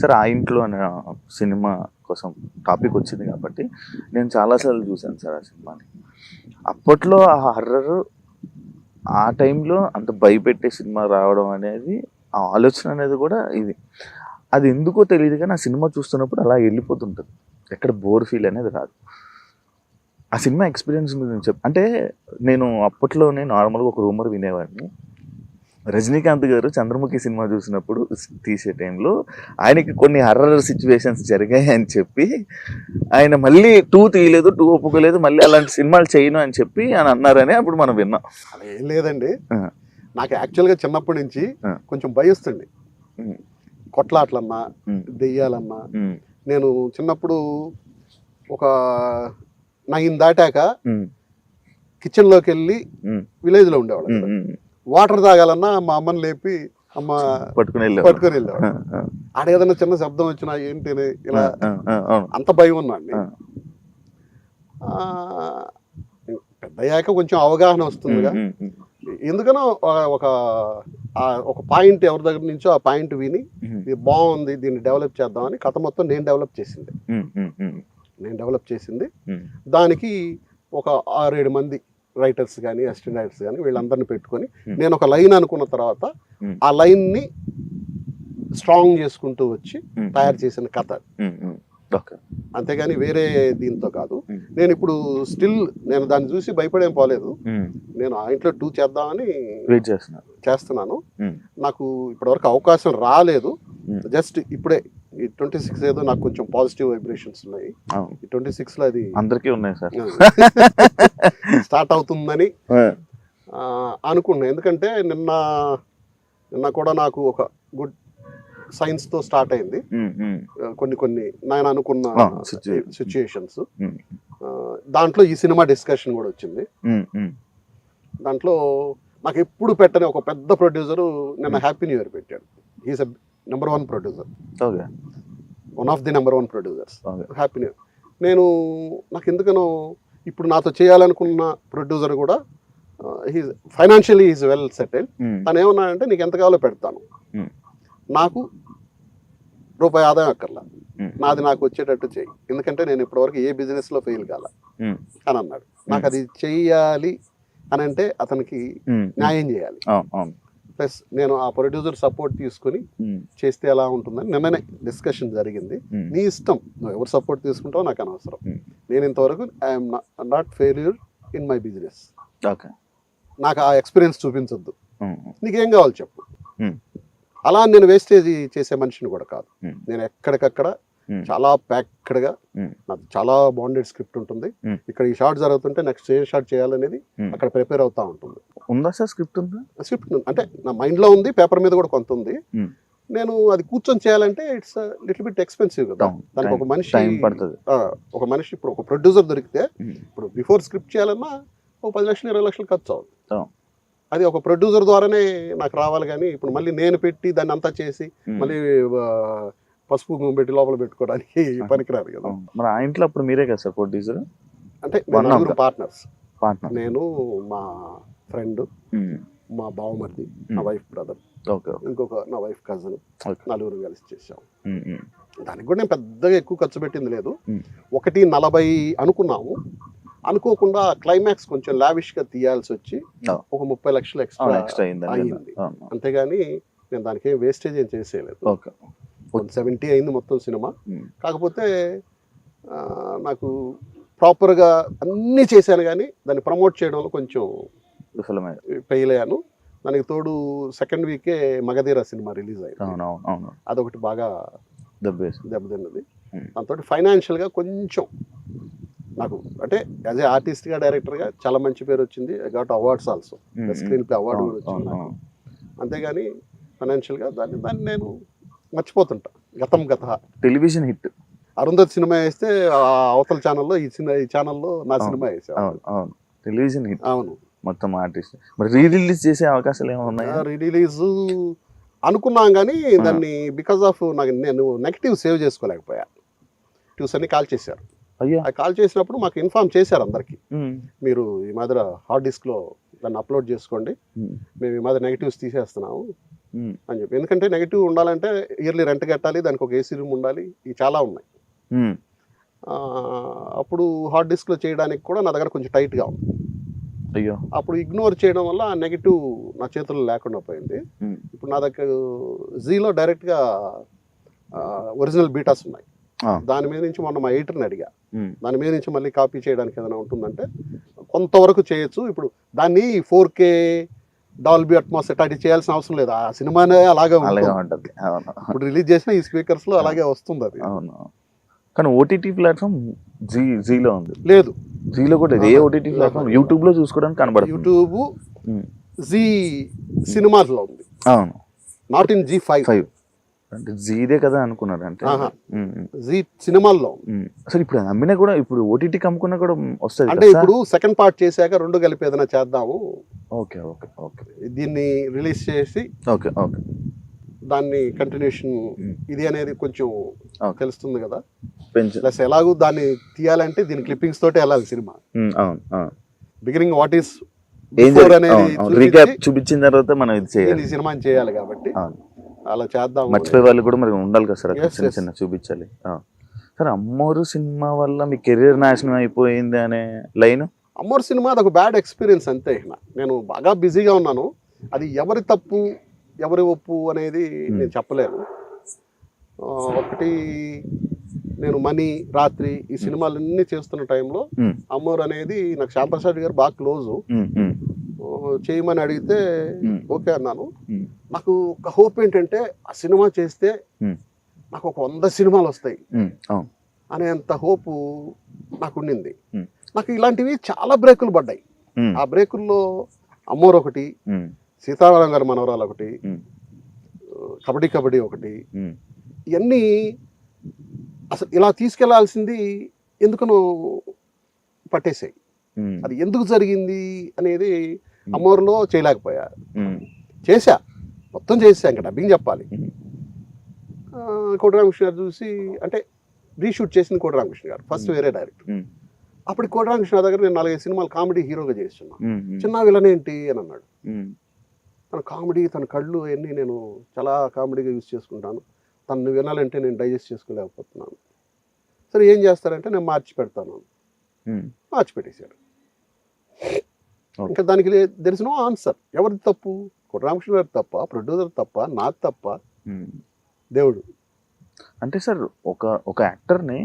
సరే ఆ ఇంట్లో అనే సినిమా కోసం టాపిక్ వచ్చింది కాబట్టి నేను చాలాసార్లు చూశాను సార్ ఆ సినిమాని. అప్పట్లో ఆ హర్రర్ ఆ టైంలో అంత భయపెట్టే సినిమా రావడం అనేది, ఆ ఆలోచన అనేది కూడా ఇది. అది ఎందుకో తెలియదు కానీ ఆ సినిమా చూస్తున్నప్పుడు అలా వెళ్ళిపోతుంటుంది, ఎక్కడ బోర్ ఫీల్ అనేది రాదు. ఆ సినిమా ఎక్స్పీరియన్స్ గురించి అంటే నేను అప్పట్లోనే నార్మల్గా ఒక రూమర్ వినేవాడిని. రజనీకాంత్ గారు చంద్రముఖి సినిమా చూసినప్పుడు తీసే టైంలో ఆయనకి కొన్ని హర్రర్ సిచ్యువేషన్స్ జరిగాయి అని చెప్పి ఆయన మళ్ళీ 2 తీయలేదు, 2 ఒప్పుకోలేదు, మళ్ళీ అలాంటి సినిమాలు చేయను అని చెప్పి అని అన్నారని అప్పుడు మనం విన్నాం. అలా ఏం లేదండి. నాకు యాక్చువల్గా చిన్నప్పటి నుంచి కొంచెం భయస్తుంది. కొట్లాట్లన్నా దెయ్యాలన్నా. నేను చిన్నప్పుడు ఒక 9 దాటాక కిచెన్లోకి వెళ్ళి విలేజ్లో ఉండేవాళ్ళం. వాటర్ తాగాలన్నా మా అమ్మని లేపి అమ్మ పట్టుకుని వెళ్ళేవాడు. ఆడ ఏదైనా చిన్న శబ్దం వచ్చినా ఏంటి ఇలా అంత భయం ఉన్నాండి. పెద్ద అయ్యాక కొంచెం అవగాహన వస్తుందిగా. ఎందుకనో ఒక పాయింట్ ఎవరి దగ్గర నుంచో ఆ పాయింట్ విని ఇది బాగుంది, దీన్ని డెవలప్ చేద్దామని కథ మొత్తం నేను డెవలప్ చేసింది. దానికి ఒక 6-7 మంది రైటర్స్ కానీ అసిస్టెంట్ రైటర్స్ కానీ వీళ్ళందరినీ పెట్టుకొని నేను ఒక లైన్ అనుకున్న తర్వాత ఆ లైన్ని స్ట్రాంగ్ చేసుకుంటూ వచ్చి తయారు చేసిన కథ. అంతేగాని వేరే దీంతో కాదు. నేను ఇప్పుడు స్టిల్ నేను దాన్ని చూసి భయపడేం పోలేదు. నేను ఆ ఇంట్లో 2 చేద్దామని చేస్తున్నాను. నాకు ఇప్పటివరకు అవకాశం రాలేదు. జస్ట్ ఇప్పుడే ఈ 26 ఏదో నాకు కొంచెం పాజిటివ్ వైబ్రేషన్స్ ఉన్నాయి. ఈ 26లో అది అందరికీ ఉన్నాయి సార్, స్టార్ట్ అవుతుందని అనుకున్నా. ఎందుకంటే నిన్న కూడా నాకు ఒక గుడ్ సైన్స్ తో స్టార్ట్ అయింది. కొన్ని నేను అనుకున్న సిచ్యుయేషన్స్. దాంట్లో ఈ సినిమా డిస్కషన్ కూడా వచ్చింది. దాంట్లో నాకు ఎప్పుడు పెట్టని ఒక పెద్ద ప్రొడ్యూసరు నిన్న హ్యాపీ న్యూ ఇయర్ పెట్టాడు. He's a number 1 producer, one of the number 1 producers. Happy new year. నాకు ఎందుకనో ఇప్పుడు నాతో చేయాలనుకున్న ప్రొడ్యూసర్ కూడా ఫైనాన్షియలీ ఈజ్ వెల్ సెటిల్. తను ఏమన్నాడంటే నీకు ఎంత కావాలో పెడతాను, నాకు రూపాయి ఆదాయం అక్కర్లా, నాది నాకు వచ్చేటట్టు చెయ్యి, ఎందుకంటే నేను ఇప్పటివరకు ఏ బిజినెస్లో ఫెయిల్ కాల అని అన్నాడు. నాకు అది చెయ్యాలి అని అంటే అతనికి న్యాయం చేయాలి. ప్లస్ నేను ఆ ప్రొడ్యూసర్ సపోర్ట్ తీసుకుని చేస్తే ఎలా ఉంటుందని నిన్ననే డిస్కషన్ జరిగింది. నీ ఇష్టం, నువ్వు ఎవరు సపోర్ట్ తీసుకుంటావో నాకు అనవసరం. నేను ఇంతవరకు I'm not failure in my business. నాకు ఆ ఎక్స్పీరియన్స్ చూపించొద్దు, నీకేం కావాలి చెప్పు. అలా నేను వేస్టేజ్ చేసే మనిషిని కూడా కాదు. నేను ఎక్కడికక్కడ చాలా ప్యాక్డ్గా, నాకు చాలా బాండెడ్ స్క్రిప్ట్ ఉంటుంది. ఇక్కడ ఈ షార్ట్ జరుగుతుంటే నెక్స్ట్ ఏ షార్ట్ చేయాలనేది అక్కడ ప్రిపేర్ అవుతా ఉంటుంది. ఉందా సార్ స్క్రిప్ట్? స్క్రిప్ట్ అంటే నా మైండ్లో ఉంది, పేపర్ మీద కూడా కొంత ఉంది. నేను అది కూర్చొని చేయాలంటే ఇట్స్ లిటిల్ బిట్ ఎక్స్పెన్సివ్ కదా. దానికి ఒక మనిషి ఇప్పుడు ఒక ప్రొడ్యూసర్ దొరికితే ఇప్పుడు బిఫోర్ స్క్రిప్ట్ చేయాలన్నా ఒక 10 లక్షలు 20 లక్షలు ఖర్చు అవుతుంది. అది ఒక ప్రొడ్యూసర్ ద్వారానే నాకు రావాలి. కానీ ఇప్పుడు మళ్ళీ నేను పెట్టి దాన్ని అంతా చేసి మళ్ళీ పసుపు పెట్టి లోపల పెట్టుకోవడానికి పనికిరాదు కదా. మరి ఆ ఇంట్లో అప్పుడు మీరే కదా సార్ ప్రొడ్యూసర్? అంటే పార్ట్నర్స్, నేను, మా ఫ్రెండ్, మా బావమర్ది, నా వైఫ్ బ్రదర్, ఇంకొక నా వైఫ్ కజిన్, నలుగురు కలిసి చేసాం. దానికి కూడా నేను పెద్దగా ఎక్కువ ఖర్చు పెట్టింది లేదు. 1:40 అనుకున్నాము. అనుకోకుండా క్లైమాక్స్ కొంచెం లావిష్ గా తీయాల్సి వచ్చి ఒక 30 లక్షలు ఎక్స్ట్రా అయింది. అంతేగాని నేను దానికి ఏం వేస్టేజ్ ఏం చేసేయలేదు. 70 అయింది మొత్తం సినిమా. కాకపోతే నాకు ప్రాపర్గా అన్నీ చేశాను కానీ దాన్ని ప్రమోట్ చేయడంలో కొంచెం ఫెయిల్ అయ్యాను. దానికి తోడు సెకండ్ వీకే మగధీర సినిమా రిలీజ్ అయింది. అదొకటి బాగా దెబ్బతిన్నది. దాంతో ఫైనాన్షియల్గా కొంచెం నాకు అంటే యాజ్ ఏ ఆర్టిస్ట్గా, డైరెక్టర్గా చాలా మంచి పేరు వచ్చింది. I got awards also, screen play award కూడా వచ్చింది నాకు. అంతేగాని ఫైనాన్షియల్గా దాన్ని నేను మర్చిపోతుంటా. గత టెలివిజన్ హిట్ అరుంధతి సినిమా వేస్తే అవతల ఛానల్లో ఈ ఛానల్లో నా సినిమా వేసాను. Television hit. అవును, మొత్తం ఆర్టిస్ట్. మరి రీ రిలీజ్ చేసే అవకాశాలు ఏమైనా ఉన్నాయా? రీ రిలీజ్ అనుకున్నాం కానీ దాన్ని బికాస్ ఆఫ్ నేను నెగిటివ్ సేవ్ చేసుకోలేకపోయా. ట్యూస్ అన్ని కాల్ చేశారు. కాల్ చేసినప్పుడు మాకు ఇన్ఫార్మ్ చేశారు అందరికి, మీరు ఈ మాదిరి హార్డ్ డిస్క్లో దాన్ని అప్లోడ్ చేసుకోండి, మేము ఈ మాదిరి నెగిటివ్స్ తీసేస్తున్నాము, అని చెప్పి. ఎందుకంటే నెగిటివ్ ఉండాలంటే ఇయర్లీ రెంట్ కట్టాలి, దానికి ఒక ఏసీ రూమ్ ఉండాలి, ఇవి చాలా ఉన్నాయి. అప్పుడు హార్డ్ డిస్క్లో చేయడానికి కూడా నా దగ్గర కొంచెం టైట్గా ఉంది. అయ్యో, అప్పుడు ఇగ్నోర్ చేయడం వల్ల ఆ నెగిటివ్ నా చేతుల్లో లేకుండా పోయింది. ఇప్పుడు నా దగ్గర జీలో డైరెక్ట్గా ఒరిజినల్ బీటాస్ ఉన్నాయి. దాని మీద నుంచి మొన్న మా ఎడిటర్ని అడిగా, దాని మీద నుంచి మళ్ళీ కాపీ చేయడానికి ఏదైనా ఉంటుందంటే కొంతవరకు చేయొచ్చు. ఇప్పుడు దాన్ని 4K డాల్బీ అట్మాస్ అట్లాంటి చేయాల్సిన అవసరం లేదు, ఆ సినిమానే అలాగే ఉంటుంది. ఇప్పుడు రిలీజ్ చేసిన ఈ స్పీకర్స్ లో అలాగే వస్తుంది అది. కానీ ఓటీటీ ప్లాట్ఫామ్ జీలో ఉంది లేదు, జీలో కూడా ఏ ఓటీటీ ప్లాట్ఫామ్ యూట్యూబ్ లో చూసుకోవడానికి కనబడుతుంది. యూట్యూబ్ జీ సినిమాస్ లో ఉంది, అవును, నాట్ ఇన్ G5. అంటే జీదే కదా అనుకున్నారు, అంటే జీ సినిమాల్లో. అసలు ఇప్పుడు అమ్మినా కూడా, ఇప్పుడు ఓటీటీకి అమ్ముకున్నా కూడా వస్తుంది అంటే ఇప్పుడు సెకండ్ పార్ట్ చేశాక రెండు కలిపి ఏదైనా చేద్దాము, ఓకే ఓకే ఓకే, దీన్ని రిలీజ్ చేసి ఓకే ఓకే దాన్ని కంటిన్యూషన్ ఇది అనేది కొంచెం తెలుస్తుంది కదా, పెంచు. ప్లస్ ఎలాగూ దాన్ని తీయాలంటే దీని క్లిప్పింగ్స్ తోటి వెళ్ళాలి సినిమా. బిగినింగ్ వాట్ ఈస్ చూపించిన తర్వాత మనం ఇది చేయాలి, సినిమా చేయాలి కాబట్టి అలా చేద్దాం. మర్చిపోయే వాళ్ళు కూడా మరి ఉండాలి కదా సార్, చిన్న చిన్న చూపించాలి. సార్, అమ్మోరు సినిమా వల్ల మీ కెరీర్ నాశనం అయిపోయింది అనే లైన్. అమ్మోరు సినిమా అది ఒక బ్యాడ్ ఎక్స్పీరియన్స్ అంతే. నేను బాగా బిజీగా ఉన్నాను, అది ఎవరి తప్పు ఎవరి ఒప్పు అనేది నేను చెప్పలేను. ఒకటి, నేను మనీ, రాత్రి ఈ సినిమాలన్నీ చేస్తున్న టైంలో అమ్మోరు అనేది నాకు శ్యాంప్రసాద్ గారు బాగా క్లోజు, చేయమని అడిగితే ఓకే అన్నాను. నాకు ఒక హోప్ ఏంటంటే ఆ సినిమా చేస్తే నాకు ఒక 100 సినిమాలు వస్తాయి అనేంత హోపు నాకు ఉండింది. నాకు ఇలాంటివి చాలా బ్రేకులు పడ్డాయి. ఆ బ్రేకుల్లో అమ్మోరు ఒకటి, సీతారాం గారి మనవరాలు ఒకటి, కబడ్డీ కబడ్డీ ఒకటి, ఇవన్నీ అసలు ఇలా తీసుకెళ్లాల్సింది ఎందుకనో పట్టేసాయి. అది ఎందుకు జరిగింది అనేది అమ్మోరులో చేయలేకపోయా. చేశా, మొత్తం చేసా, ఇంకా డబ్బింగ్ చెప్పాలి. కోటి రామకృష్ణ గారు చూసి, అంటే రీషూట్ చేసింది కోటి రామకృష్ణ గారు, ఫస్ట్ వేరే డైరెక్టర్. అప్పుడు కోటి రామకృష్ణ దగ్గర నేను 4-5 సినిమాలు కామెడీ హీరోగా చేస్తున్నా. చిన్న విలన్ ఏంటి అని అన్నాడు. తన కామెడీ, తన కళ్ళు అవన్నీ నేను చాలా కామెడీగా యూజ్ చేసుకుంటాను, తను వినాలంటే నేను డైజెస్ట్ చేసుకోలేకపోతున్నాను. సరే ఏం చేస్తారంటే నేను మార్చి పెడతాను, మార్చి పెట్టేశాడు. ఇంకా దానికి దెర్ ఇస్ నో ఆన్సర్. ఎవరిది తప్పు? కోటి రామకృష్ణ గారి తప్ప, ప్రొడ్యూసర్ తప్ప, నాది తప్ప, దేవుడు? అంటే సార్, ఒక యాక్టర్ని,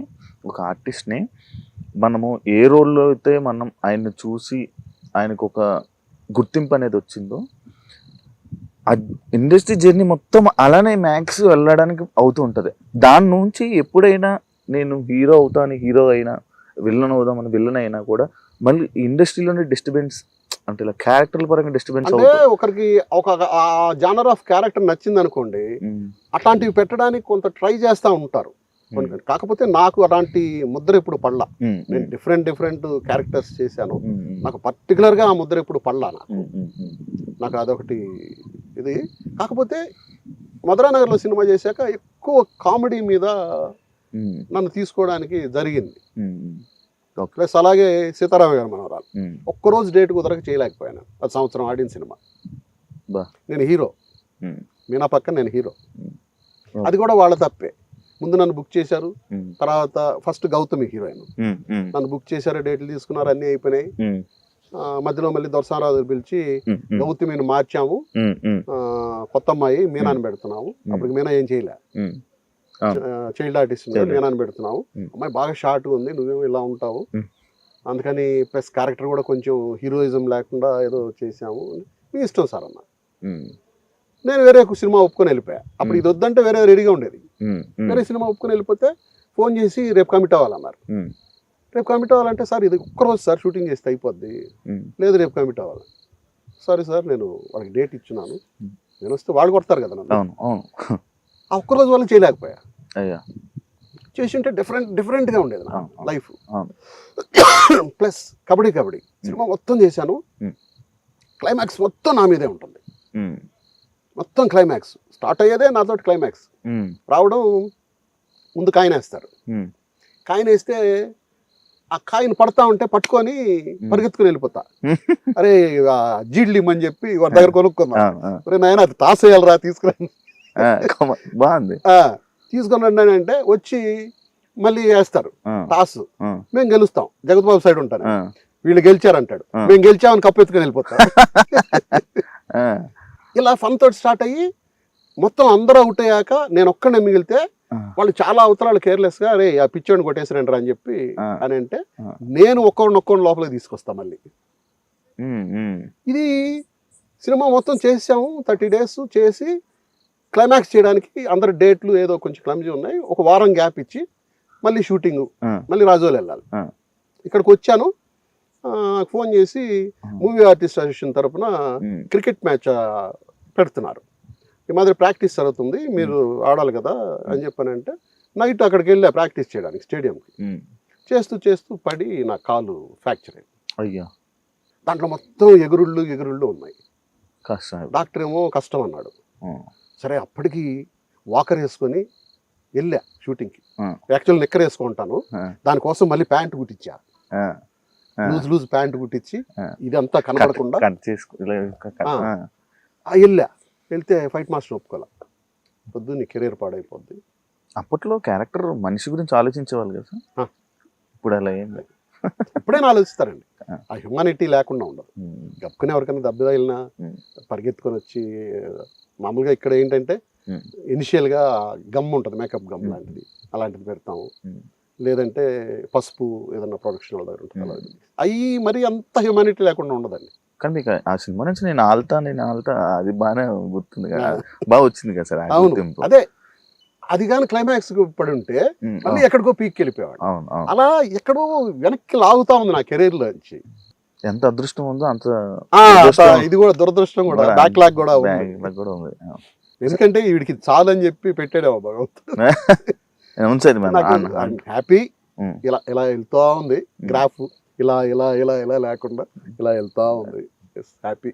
ఒక ఆర్టిస్ట్ని మనము ఏ రోల్లో అయితే మనం ఆయన్ని చూసి ఆయనకు ఒక గుర్తింపు అనేది వచ్చిందో, ఆ ఇండస్ట్రీ జర్నీ మొత్తం అలానే మ్యాక్స్ వెళ్ళడానికి అవుతూ ఉంటుంది. దాని నుంచి ఎప్పుడైనా నేను హీరో అవుతాను, హీరో అయినా, విలన్ అవుదామని విలన్ అయినా కూడా మళ్ళీ ఇండస్ట్రీలోనే డిస్టర్బెన్స్, అంటే ఇలా క్యారెక్టర్ల పరంగా డిస్టర్బెన్స్. అంటే ఒకరికి ఒక జానర్ ఆఫ్ క్యారెక్టర్ నచ్చింది అనుకోండి, అట్లాంటివి పెట్టడానికి కొంత ట్రై చేస్తూ ఉంటారు. కాకపోతే నాకు అలాంటి ముద్ర ఇప్పుడు పడలా. నేను డిఫరెంట్ క్యారెక్టర్స్ చేశాను, నాకు పర్టికులర్గా ఆ ముద్ర ఇప్పుడు పడలా. నాకు అదొకటి ఇది. కాకపోతే మధురానగర్లో సినిమా చేశాక ఎక్కువ కామెడీ మీద నన్ను తీసుకోవడానికి జరిగింది. ప్లస్ అలాగే సీతారామ గారి మనవరాలు ఒక్కరోజు డేట్ కుదరక చేయలేకపోయాను. 10 సంవత్సరం ఆడిన సినిమా, నేను హీరో, మీనా పక్కన నేను హీరో. అది కూడా వాళ్ళ తప్పే. ముందు నన్ను బుక్ చేశారు, తర్వాత ఫస్ట్ గౌతమి హీరోయిన్, నన్ను బుక్ చేశారు, డేట్లు తీసుకున్నారు, అన్నీ అయిపోయినాయి. మధ్యలో మళ్ళీ దొరసారావు పిలిచి గౌతమిని మార్చాము, కొత్త అమ్మాయి మీనాని పెడుతున్నాము. అప్పుడు మీనా ఏం చేయలే, చైల్డ్ ఆర్టిస్ట్ మీనాని పెడుతున్నావు, అమ్మాయి బాగా షార్ట్ ఉంది, నువ్వేమో ఇలా ఉంటావు, అందుకని ప్లస్ క్యారెక్టర్ కూడా కొంచెం హీరోయిజం లేకుండా ఏదో చేసాము, మీ ఇష్టం సార్ అన్న. నేను వేరే ఒక సినిమా ఒప్పుకొని వెళ్ళిపోయా. అప్పుడు ఇది వద్దంటే వేరే రెడీగా ఉండేది. వేరే సినిమా ఒప్పుకొని వెళ్ళిపోతే ఫోన్ చేసి రేపు కమిట్ అవ్వాలన్నారు. రేపు కమిట్ అవ్వాలంటే సార్ ఇది ఒక్కరోజు సార్ షూటింగ్ చేస్తే అయిపోద్ది, లేదు రేపు కమిట్ అవ్వాలి. సారీ సార్, నేను వాళ్ళకి డేట్ ఇచ్చున్నాను, నేను వస్తే వాళ్ళు కొడతారు కదా నన్ను. ఆ ఒక్కరోజు వాళ్ళు చేయలేకపోయా. చేసి ఉంటే డిఫరెంట్గా ఉండేది నా లైఫ్. ప్లస్ కబడ్డీ సినిమా మొత్తం చేశాను, క్లైమాక్స్ మొత్తం నా మీదే ఉంటుంది. మొత్తం క్లైమాక్స్ స్టార్ట్ అయ్యేదే నాతో, క్లైమాక్స్ రావడం ముందు కాయిన్ వేస్తారు. కాయిన్ వేస్తే ఆ కాయను పడతా ఉంటే పట్టుకొని పరిగెత్తుకుని వెళ్ళిపోతా. అరే జీడ్లు ఇమ్మని చెప్పి వారి దగ్గర కొనుక్కున్నా. అరే నాయన అది టాస్ వేయాలరా తీసుకురండి, బాగుంది, తీసుకుని రండి అంటే వచ్చి మళ్ళీ వేస్తారు టాస్. మేము గెలుస్తాం, జగత్బాబు సైడ్ ఉంటాను, వీళ్ళు గెలిచారంటాడు, మేము గెలిచామని కప్పు ఎత్తుకుని వెళ్ళిపోతాం. ఇలా ఫన్ తోటి స్టార్ట్ అయ్యి మొత్తం అందరూ అవుట్ అయ్యాక నేను ఒక్కడే మిగిలితే వాళ్ళు చాలా అవతరాలు కేర్లెస్ గా అరే ఆ పిచ్చోడిని కొట్టేసిరంటారు అని చెప్పి అని అంటే నేను ఒక్కొక్కడిని లోపలికి తీసుకొస్తా మళ్ళీ. ఇది సినిమా మొత్తం చేసాము 30 days చేసి క్లైమాక్స్ చేయడానికి అందరు డేట్లు ఏదో కొంచెం క్లమ్జీ ఉన్నాయి. ఒక వారం గ్యాప్ ఇచ్చి మళ్ళీ షూటింగ్, మళ్ళీ రాజోలు వెళ్ళాలి. ఇక్కడికి వచ్చాను, ఫోన్ చేసి మూవీ ఆర్టిస్ట్ అసోసియేషన్ తరఫున క్రికెట్ మ్యాచ్ పెడుతున్నారు, ఈ మాదిరి ప్రాక్టీస్ జరుగుతుంది, మీరు ఆడాలి కదా అని చెప్పానంటే నైట్ అక్కడికి వెళ్ళా ప్రాక్టీస్ చేయడానికి స్టేడియంకి. చేస్తూ చేస్తూ పడి నా కాలు ఫ్రాక్చర్ అయింది. అయ్యో, దాంట్లో మొత్తం ఎగురుళ్ళు ఉన్నాయి. డాక్టర్ ఏమో కష్టం అన్నాడు. సరే అప్పటికి వాకర్ వేసుకొని వెళ్ళా షూటింగ్కి. యాక్చువల్ నిక్కర్ వేసుకుంటాను, దానికోసం మళ్ళీ ప్యాంట్ కుట్టించా, లూజ్ ప్యాంట్ కుట్టించి ఇదంతా కనపడకుండా వెళ్ళా. వెళ్తే ఫైట్ మాస్టర్ ఒప్పుకోలే, పొద్దు నీ కెరీర్ పాడైపోద్ది. అప్పట్లో క్యారెక్టర్ మనిషి గురించి ఆలోచించేవాళ్ళు కదా సార్, ఇప్పుడు అలా ఏం లేదు. ఇప్పుడైనా ఆలోచిస్తారండి, ఆ హ్యూమానిటీ లేకుండా ఉండదు. గప్పుకుని ఎవరికైనా దెబ్బ తగిలినా పరిగెత్తుకొని వచ్చి మామూలుగా ఇక్కడ ఏంటంటే ఇనిషియల్గా గమ్ ఉంటుంది, మేకప్ గమ్ లాంటిది, అలాంటిది పెడతాము. లేదంటే పసుపు ఏదన్నా ప్రొడక్షన్ వాళ్ళ దగ్గర ఉంటుంది, అలాంటిది. అవి మరీ అంత హ్యూమానిటీ లేకుండా ఉండదండి. కానీ మీకు ఆ సినిమా నుంచి నేను ఆల్తా అది బాగానే గుర్తుంది కదా, బాగా వచ్చింది కదా సార్. అవును, అదే అది కానీ క్లైమాక్స్ పడి ఉంటే మళ్ళీ ఎక్కడికో పీక్కి వెళ్ళిపోయాడు. అలా ఎక్కడో వెనక్కి లాగుతా ఉంది నా కెరీర్ లోంచి. ఎంత అదృష్టం ఉందో అంత ఇది కూడా దురదృష్టం కూడా, బ్యాక్ లాగ్ కూడా ఉంది. ఎందుకంటే వీడికి చాలని చెప్పి పెట్టాడేమో భగవంతుడు. హ్యాపీ ఇలా ఇలా వెళ్తా ఉంది గ్రాఫ్, ఇలా ఇలా ఇలా ఇలా లేకుండా ఇలా వెళ్తా ఉంది. హ్యాపీ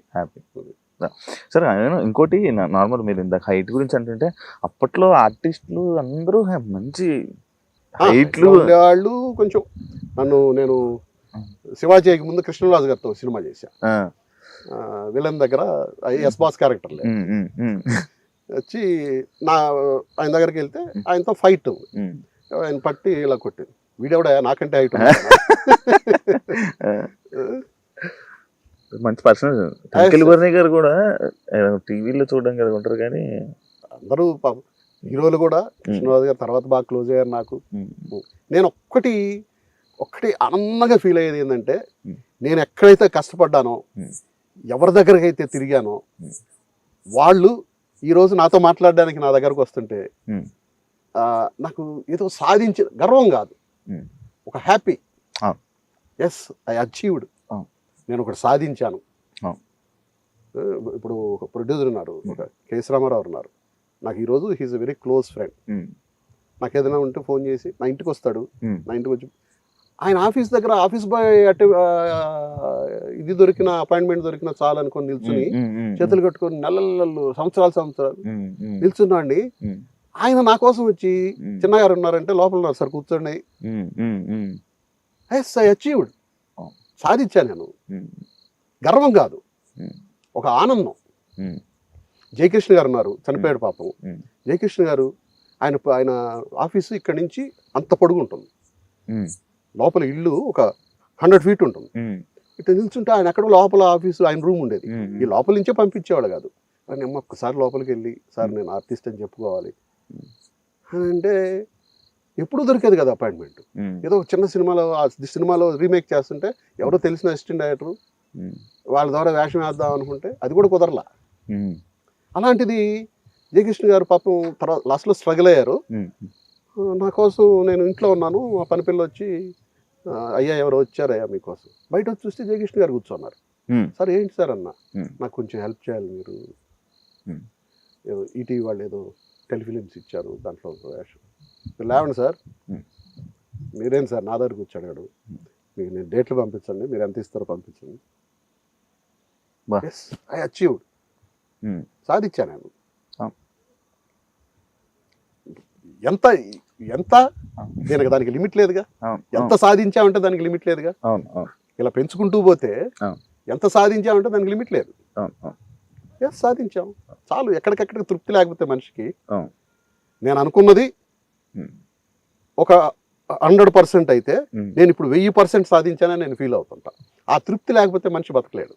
సరే. ఇంకోటి నార్మల్ మీరు ఇందాక హైట్ గురించి అంటుంటే అప్పట్లో ఆర్టిస్టులు అందరూ మంచి హైట్లు వాళ్ళు. కొంచెం నేను శివాజీకి ముందు కృష్ణరాజు గారితో సినిమా చేశా, విలన్ దగ్గర ఎస్ బాస్ క్యారెక్టర్ వచ్చి ఆయన దగ్గరికి వెళ్తే ఆయనతో ఫైట్, ఆయన పట్టి ఇలా కొట్టింది. వీడెవడా నాకంటే హైట్ మంచి పర్సన్. ట్వింకిల్ బర్నీ గారు కూడా టీవీలో చూడడం కదా ఉంటారు, కానీ అందరూ హీరోలు కూడా కృష్ణరాజు గారు తర్వాత బాగా క్లోజ్ అయ్యారు నాకు. నేను ఒక్కటి ఆనందంగా ఫీల్ అయ్యేది ఏంటంటే, నేను ఎక్కడైతే కష్టపడ్డానో, ఎవరి దగ్గరికి అయితే తిరిగానో, వాళ్ళు ఈరోజు నాతో మాట్లాడడానికి నా దగ్గరకు వస్తుంటే నాకు ఏదో సాధించిన గర్వం కాదు, ఒక హ్యాపీ. ఎస్, ఐ అచీవ్డ్, నేను ఒకటి సాధించాను. ఇప్పుడు ఒక ప్రొడ్యూసర్ ఉన్నారు, ఒక కేఎస్ రామారావు ఉన్నారు, నాకు ఈరోజు he is a very close friend. నాకు ఏదైనా ఉంటే ఫోన్ చేసి నా ఇంటికి వస్తాడు, నా ఇంటికి వచ్చి ఆయన ఆఫీస్ దగ్గర ఆఫీస్ బాయ్ ఇది దొరికిన అపాయింట్మెంట్ దొరికిన చాలు అనుకొని నిల్చుని చేతులు కట్టుకొని నెలలు సంవత్సరాలు నిల్చున్నా అండి. ఆయన నా కోసం వచ్చి చిన్నగారు ఉన్నారంటే లోపల ఉన్నారు సార్ కూర్చోండి, ఎస్ ఐ అచీవ్డ్, సాధించాను నేను. గర్వం కాదు, ఒక ఆనందం. జయకృష్ణ గారు ఉన్నారు, చనిపోయాడు పాపం. జయకృష్ణ గారు ఆయన ఆఫీసు ఇక్కడి నుంచి అంత పొడుగు ఉంటుంది, లోపల ఇల్లు ఒక 100 feet ఉంటుంది. ఇట్లా నిల్చుంటే ఆయన ఎక్కడో లోపల ఆఫీసు ఆయన రూమ్ ఉండేది, ఈ లోపల నుంచే పంపించేవాడు కాదు. అని అమ్మ ఒక్కసారి లోపలికి వెళ్ళి సార్ నేను ఆర్టిస్ట్ అని చెప్పుకోవాలి అంటే ఎప్పుడు దొరికేది కదా అపాయింట్మెంట్. ఏదో చిన్న సినిమాలో రీమేక్ చేస్తుంటే ఎవరో తెలిసిన అసిస్టెంట్ డైరెక్టర్ వాళ్ళ ద్వారా వేషం వేద్దాం అనుకుంటే అది కూడా కుదరలా. అలాంటిది జయకృష్ణ గారు పాపం తర్వాత లాస్ట్లో స్ట్రగుల్ అయ్యారు. నా కోసం నేను ఇంట్లో ఉన్నాను, ఆ పని పిల్ల వచ్చి అయ్యా ఎవరో వచ్చారయ్యా మీకోసం, బయట వచ్చి చూస్తే జయకృష్ణ గారు కూర్చున్నారు. సార్ ఏంటి సార్ అన్న, నాకు కొంచెం హెల్ప్ చేయాలి, మీరు ఈటీవీ వాళ్ళు ఏదో టెలిఫిలిమ్స్ ఇచ్చారు, దాంట్లో వేషం లేవండి సార్. మీరేం సార్ నా దగ్గరకు వచ్చాడు, మీకు నేను డేట్లు పంపించండి, మీరు ఎంత ఇస్తారో పంపించండి. ఐ అచీవ్డ్, సాధించాను నేను. ఎంత ఎంత దానికి లిమిట్ లేదుగా. అవును ఎంత సాధించామంటే దానికి లిమిట్ లేదుగా. అవును అవును ఇలా పెంచుకుంటూ పోతే అవును. ఎంత సాధించామంటే దానికి లిమిట్ లేదు. అవును అవును ఎస్, సాధించాం చాలు. ఎక్కడికెక్కడికి తృప్తి లేకపోతే మనిషికి, అవును. నేను అనుకున్నది ఉమ్, ఒక 100% అయితే ఉమ్. నేను ఇప్పుడు 1000% సాధించానని నేను ఫీల్ అవుతుంటా. ఆ తృప్తి లేకపోతే మనిషి బతకలేడు.